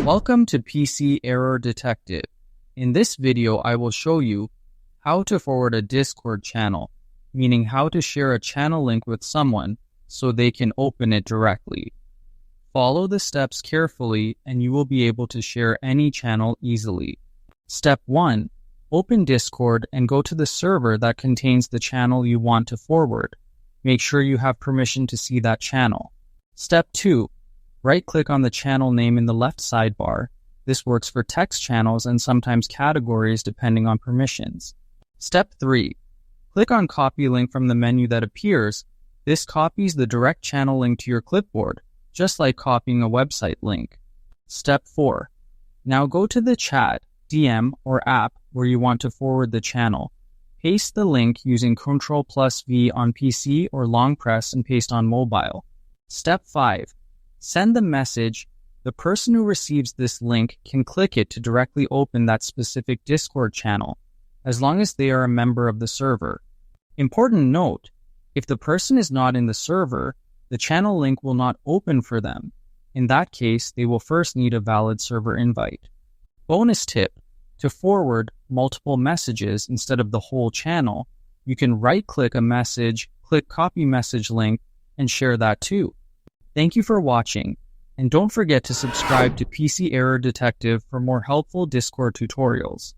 Welcome to PC Error Detective. In this video, I will show you how to forward a Discord channel, meaning how to share a channel link with someone so they can open it directly. Follow the steps carefully and you will be able to share any channel easily. Step 1. Open Discord and go to the server that contains the channel you want to forward. Make sure you have permission to see that channel. Step 2. Right-click on the channel name in the left sidebar. This works for text channels and sometimes categories depending on permissions. Step 3. Click on Copy Link from the menu that appears. This copies the direct channel link to your clipboard, just like copying a website link. Step 4. Now go to the chat, DM, or app where you want to forward the channel. Paste the link using Ctrl+V on PC or long press and paste on mobile. Step 5. Send the message. The person who receives this link can click it to directly open that specific Discord channel, as long as they are a member of the server. Important note, if the person is not in the server, the channel link will not open for them. In that case, they will first need a valid server invite. Bonus tip, to forward multiple messages instead of the whole channel, you can right-click a message, click Copy Message Link, and share that too. Thank you for watching, and don't forget to subscribe to PC Error Detective for more helpful Discord tutorials.